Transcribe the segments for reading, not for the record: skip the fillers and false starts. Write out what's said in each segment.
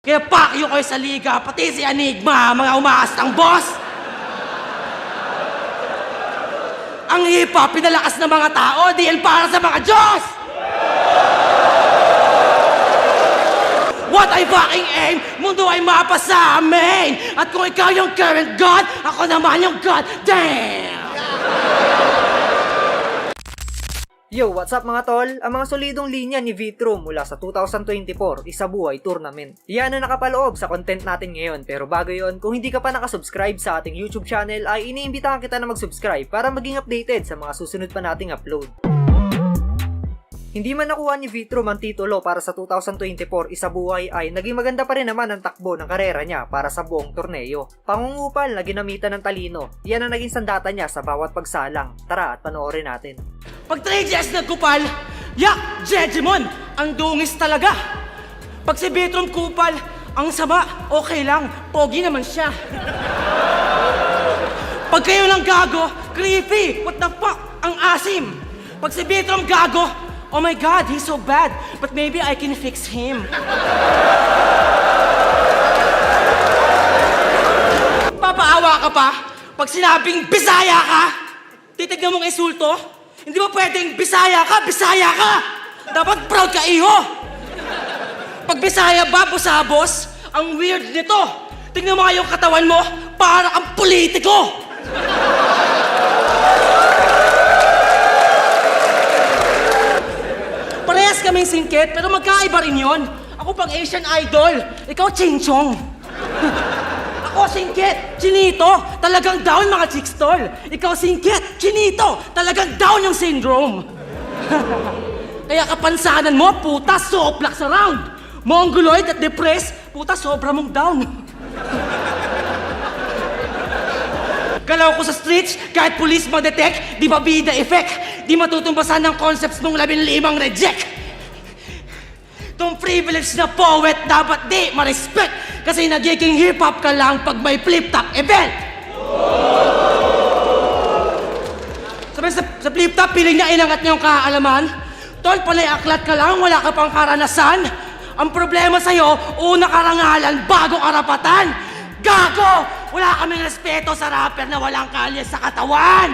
Kaya pakyo kayo sa liga, pati si Enigma, mga umaastang boss. Ang hip-hop, pinalakas ng mga tao, dahil para sa mga Diyos! What I fucking aim, mundo ay mapa sa amin! At kung ikaw yung current God, ako naman yung God, damn! Yo, what's up mga tol? Ang mga solidong linya ni Vitro mula sa 2024 Isabuhay Tournament. Yan ang nakapaloob sa content natin ngayon. Pero bago yon, kung hindi ka pa nakasubscribe sa ating YouTube channel, ay iniimbitahan kita na mag-subscribe para maging updated sa mga susunod pa nating upload. Hindi man nakuha ni Vitro ang titulo para sa 2024 Isabuhay ay naging maganda pa rin naman ang takbo ng karera niya para sa buong torneo. Pangungupal na ginamitan ng talino, yan ang naging sandata niya sa bawat pagsalang. Tara at panoorin natin. Pag 3GS nagkupal, yak, Jejimon, ang dungis talaga. Pag si Bitrom kupal, ang sama, okay lang, pogi naman siya. Pag kayo lang gago, creepy, what the fuck, ang asim. Pag si Bitrom gago, oh my God, he's so bad, but maybe I can fix him. Papaawa ka pa? Pag sinabing Bisaya ka, titignan mong insulto? Hindi ba pwedeng Bisaya ka, Bisaya ka? Dapat proud ka, iho! Pag Bisaya ba, busabos, ang weird nito. Tignan mo nga yung katawan mo, para kang politiko! Parehas kaming singkit, pero magkaiba rin yun. Ako pang Asian Idol, ikaw Ching Chong. Ako singkit, Chinito, talagang down mga chicks tol. Ikaw singkit, Chinito, talagang down yung syndrome. Kaya kapansanan mo, puta, soplax around. Mongoloid at depressed, puta, sobra mong down. Galaw ko sa streets, kahit police mag-detect, di ba bida effect? Di matutumbasan ng concepts mong 15 reject. Tong privilege na poet dapat di ma-respect kasi nagiging hip-hop ka lang pag may flip-top event. Sabi sa flip-top, piling niya inangat niya yung kaalaman. Tol, panay aklat ka lang, wala ka pang karanasan. Ang problema sa'yo, una karangalan bago karapatan. Gago! Wala kaming respeto sa rapper na walang kalye sa katawan.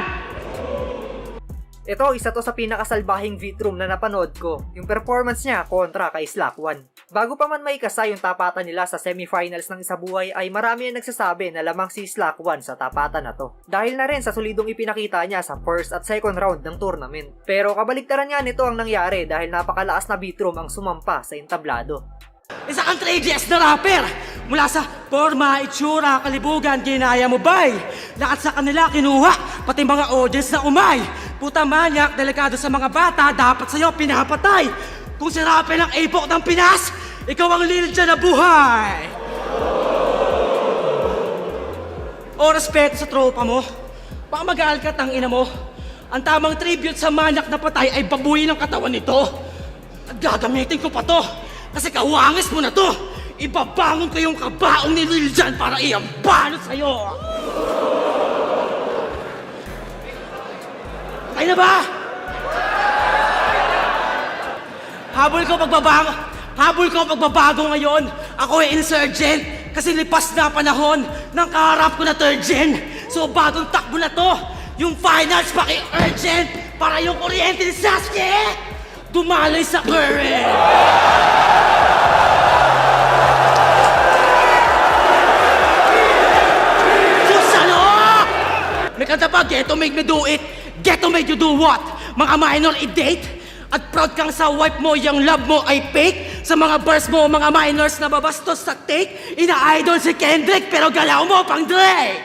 Ito, isa to sa pinakasalbahing Vitrum na napanood ko, yung performance niya kontra kay Slack One. Bago pa man may kasa yung tapatan nila sa semifinals ng Isabuhay ay marami ang nagsasabi na lamang si Slack One sa tapatan na to. Dahil na rin sa solidong ipinakita niya sa first at second round ng tournament. Pero kabaligtaran nga nito ang nangyari dahil napakalakas na Vitrum ang sumampa sa entablado. Isa kang 3GS na rapper! Mula sa forma, itsura, kalibugan, ginaya mo bay! Lahat sa kanila kinuha, pati mga audience na umay! Puta manyak, delikado sa mga bata, dapat sa'yo pinapatay! Kung si rapper ng epok ng Pinas, ikaw ang lil dyan na buhay! O respeto sa tropa mo, baka mag-aalkat ang ina mo. Ang tamang tribute sa manyak na patay ay babuyin ng katawan nito. At gagamitin ko pa to! Kasi kawangis mo na to! Ibabangon ko yung kabaong ni Lil Jan para iambalot sa'yo! Patay na ba? Habol ko pagbabago ngayon! Ako ay insurgent! Kasi lipas na panahon ng kaharap ko na third gen! So bagong takbo na to! Yung finals paki-urgent! Para yung kuryente ni Sasuke! Dumaloy sa current! May kanta pa, get to make me do it, get to make you do what? Mga minor i-date? At proud kang sa wife mo, yung love mo ay fake? Sa mga bars mo, mga minors na babastos sa take? Ina-idol si Kendrick, pero galaw mo pang Drake!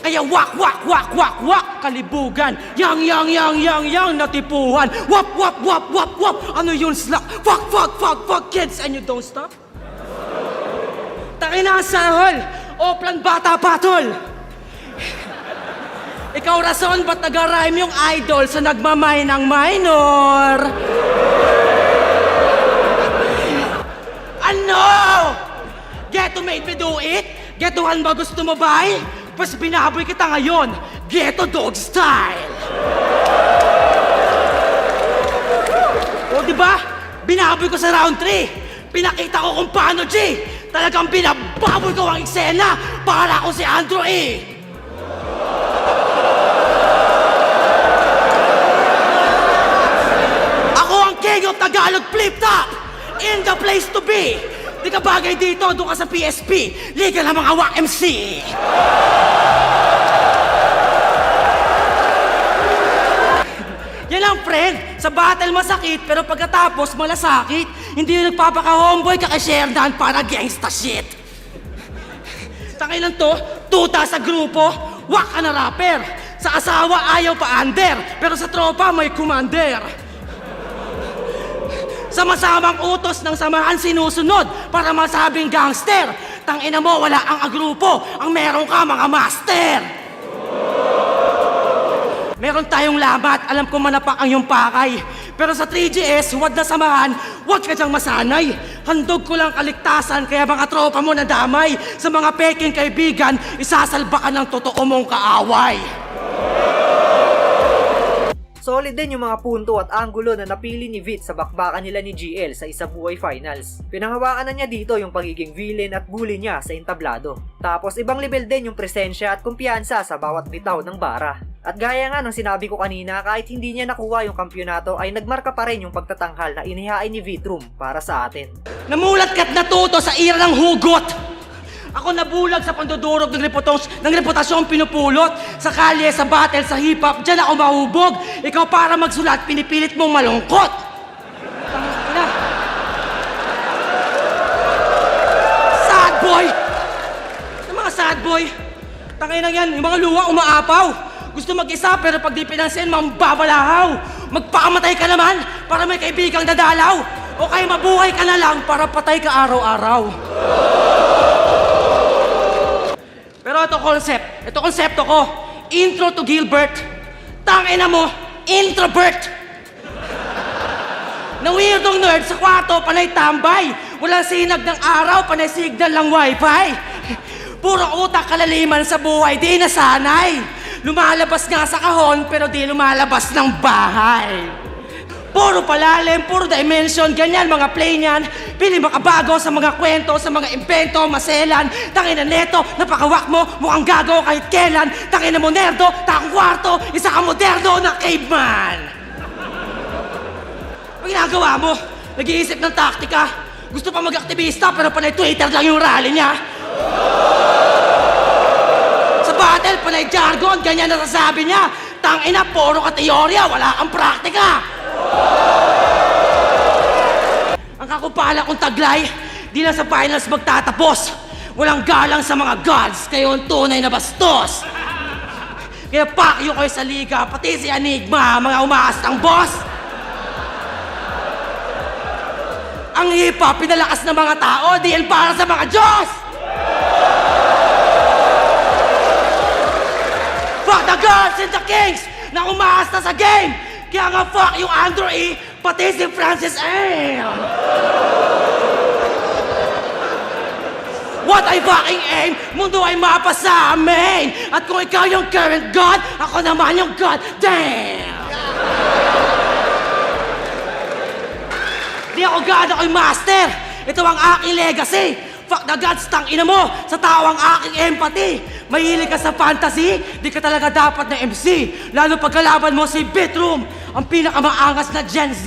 Kaya wak, wak, wak, wak, wak, kalibugan. Yang, natipuhan. Wap, wap, wap, wap, wap. Ano yun, slack? Fuck, fuck, fuck, fuck, kids, and you don't stop? Takin na ang sahol. Oplan bata patol. Ikaw rason ba't nag-rhyme yung idol sa nagmamay ng minor? Ano? Get to make me do it? Getuhan ba gusto mo ba? Pas binaboy kita ngayon, Ghetto Dog Style! O diba? Binaboy ko sa round 3. Pinakita ko kung paano, G! Talagang binababoy ko ang eksena para ako si Andrew E! Ako ang king of Tagalog flip-top! In the place to be! Di ka bagay dito, doon ka sa PSP! Liga ng mga WAC MC! Yan lang, friend. Sa battle masakit, pero pagkatapos malasakit. Hindi yung nagpapaka-homeboy ka kay Sherdan para gangsta shit. Takinan to, tuta sa grupo, wak ka na rapper. Sa asawa ayaw pa under, pero sa tropa may commander. Sa masamang utos ng samahan sinusunod para masabing gangster. Tangina mo, wala ang agrupo, ang meron ka mga master. Meron tayong lamat, alam ko manapak ang iyong pakay. Pero sa 3GS, huwag na samahan, huwag ka dyang masanay. Handog ko lang kaligtasan, kaya mga tropa mo nadamay. Sa mga peking kaibigan, isasalba ka ng totoo mong kaaway. Solid din yung mga punto at anggulo na napili ni Vit sa bakbakan nila ni GL sa Isabuhay Finals. Pinanghawakan na niya dito yung pagiging villain at bully niya sa entablado. Tapos ibang level din yung presensya at kumpiyansa sa bawat bitaw ng bara. At gaya nga ng sinabi ko kanina, kahit hindi niya nakuha yung kampyonato ay nagmarka pa rin yung pagtatanghal na inihain ni Vitrum para sa atin. Namulat ka't natuto sa ira ng hugot! Ako nabulag sa pandudurog ng reputasyong pinupulot. Sa kalye, sa battle, sa hip-hop, dyan ako mahubog. Ikaw para magsulat, pinipilit mong malungkot. Tangina. Sad boy! Yung mga sad boy, tangina yan, yung mga luwa umaapaw. Gusto mag-isa pero pag di pinansin, mambabalahaw. Magpakamatay ka naman para may kaibigang dadalaw. O kaya mabuhay ka na lang para patay ka araw-araw. Pero ito konsepto ko. Intro to Gilbert. Tangina mo, introvert. Na weirdong nerd sa kwarto, panay tambay. Walang sinag ng araw, panay signal ng wifi. Puro utak kalaliman sa buhay, di nasanay. Lumalabas nga sa kahon, pero di lumalabas ng bahay. Puro palalim, puro dimension, ganyan mga play niyan. Pili makabago sa mga kwento, sa mga invento, maselan. Tangina neto, napakawak mo, mukhang gago kahit kailan. Tangina mo nerdo, takong kwarto, isa ka moderno na caveman. Ang ginagawa mo, nag-iisip ng taktika. Gusto pa mag-aktivista pero panay Twitter lang yung rally niya. Sa battle, panay jargon, ganyan nasasabi niya. Tangina, puro ka teorya, wala kang praktika. Ang kakupala kong taglay, di na sa finals magtatapos. Walang galang sa mga gods, kayo ang tunay na bastos. Kaya pakyo kayo sa liga, pati si Enigma, mga umaastang boss. Ang hip-hop, pinalakas ng mga tao, di yan para sa mga Diyos. Fuck the gods and the kings na umaasta sa game. Kaya nga fuck yung Andrew E, pati si Francis M. What I fucking aim, mundo ay mapa sa amin. At kung ikaw yung current god, ako naman yung god, damn! Di ako god, ako'y master. Ito ang aking legacy. Fuck the gods, tangina mo, sa tao ang aking empathy. Mahilig ka sa fantasy, di ka talaga dapat na MC. Lalo pag kalaban mo si Bitroom, ang pinakamaangas na Gen Z.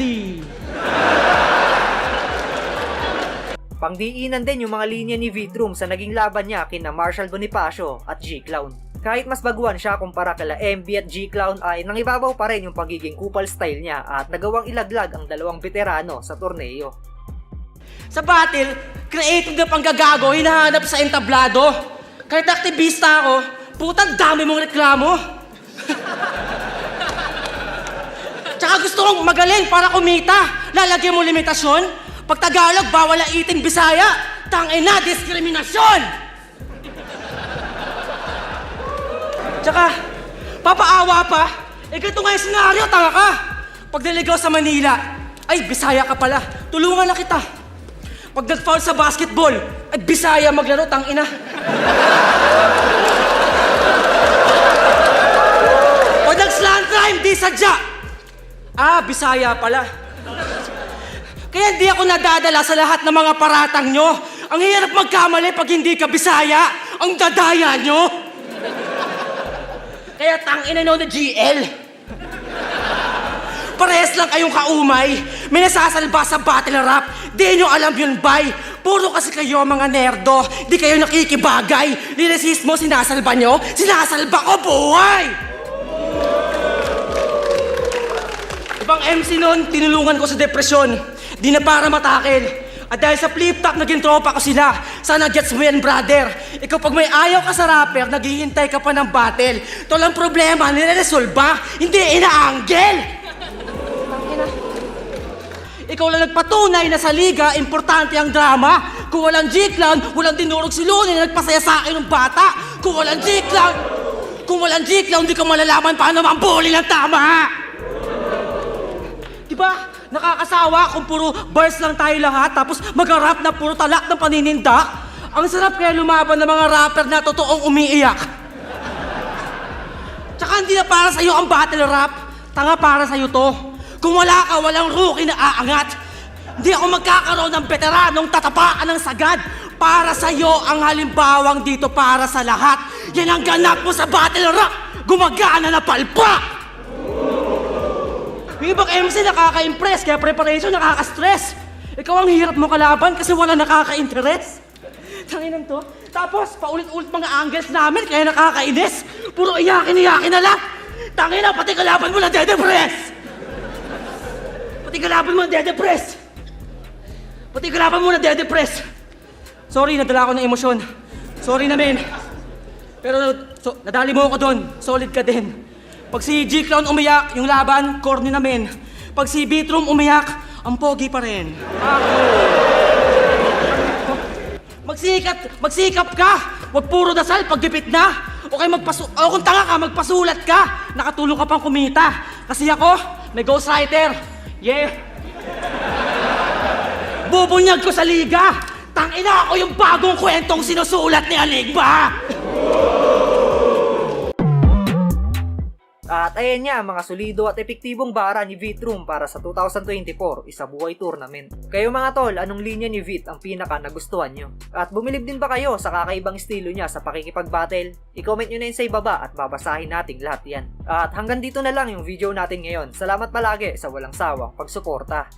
Pangdiinan din yung mga linya ni Vitrum sa naging laban niya kina Marshall Bonifacio at G-Clown. Kahit mas baguhan siya kumpara kala MB at G-Clown ay nangibabaw pa rin yung pagiging kupal style niya at nagawang ilaglag ang dalawang veterano sa torneo. Sa battle, creative na panggagago, hinahanap sa entablado. Kahit aktivista ako, putang dami mong reklamo. Tsaka gusto kong magaling para kumita. Lalagyan mo limitasyon. Pag Tagalog, bawal na iting Bisaya. Tangina, diskriminasyon! Tsaka, papaawa pa. Ganito nga yung senaryo, tanga ka. Pag naligaw sa Manila, ay, Bisaya ka pala. Tulungan na kita. Pag nag-foul sa basketball, ay Bisaya maglaro, tangina. Pag nag-slant rhyme, di sadya. Ah, Bisaya pala. Kaya hindi ako nadadala sa lahat ng mga paratang nyo. Ang hirap magkamali pag hindi ka Bisaya. Ang dadaya nyo. Kaya tangina nyo na GL. Parehas lang kayong kaumay. May nasasalba sa battle rap. Di nyo alam yun, bay. Puro kasi kayo mga nerdo. Di kayo nakikibagay. Niresist mo, sinasalba nyo. Sinasalba ko, buhay! Ibang MC nun, tinulungan ko sa depresyon. Di na para matakil. At dahil sa flip-top, naging tropa ko sila. Sana gets mo yan, brother. Ikaw pag may ayaw ka sa rapper, naghihintay ka pa ng battle. Ito lang problema, nireresolba, hindi inaanggel. Ikaw lang nagpatunay na sa liga, importante ang drama. Kung walang G-Clown, walang dinurog si Looney na nagpasaya sa akin ng bata. Kung walang G-Clown, di ka malalaman paano mambuli ng tama. Diba? Nakakasawa kung puro bars lang tayo lahat tapos mag-rap na puro talak ng paninindak. Ang sarap kaya lumaban ng mga rapper na totoong umiiyak. Tsaka hindi na para sa'yo ang battle rap. Tanga para sa'yo to. Kung wala ka, walang rookie na aangat. Hindi ako magkakaroon ng veteranong tatapaan ng sagad. Para sa'yo ang halimbawang dito para sa lahat. Yan ang ganap mo sa battle rap. Gumagana na palpak. Yung ibang MC nakaka-impress, kaya preparation nakaka-stress. Ikaw ang hirap mo kalaban kasi wala nakaka-interest. Tanginan to. Tapos, paulit-ulit mga angles namin, kaya nakakainis. Puro iyakin na lang. Tangina, pati kalaban mo na dedepress. Pati kalaban mo na dedepress. Sorry, nadala ako ng emosyon. Sorry na, men. Pero nadali mo ako doon. Solid ka din. Pag si G-Clown umiyak, yung laban, corny namin. Pag si Beatroom umiyak, ang pogi pa rin. Magsikap ka! Huwag puro dasal pag gipit na! O kung tanga ka, magpasulat ka! Nakatulong ka pang kumita. Kasi ako, may ghostwriter. Yeah! Bubunyag ko sa liga! Tangina ako yung bagong kwentong sinusulat ni Aligba! At ayan niya, mga solido at epektibong bara ni Vitroom para sa 2024 Isa Buhay Tournament. Kayo mga tol, anong linya ni Vit ang pinaka nagustuhan nyo? At bumilib din ba kayo sa kakaibang estilo niya sa pakikipag-battle? I-comment nyo na yun sa ibaba at babasahin natin lahat yan. At hanggang dito na lang yung video natin ngayon. Salamat palagi sa walang sawang pagsuporta.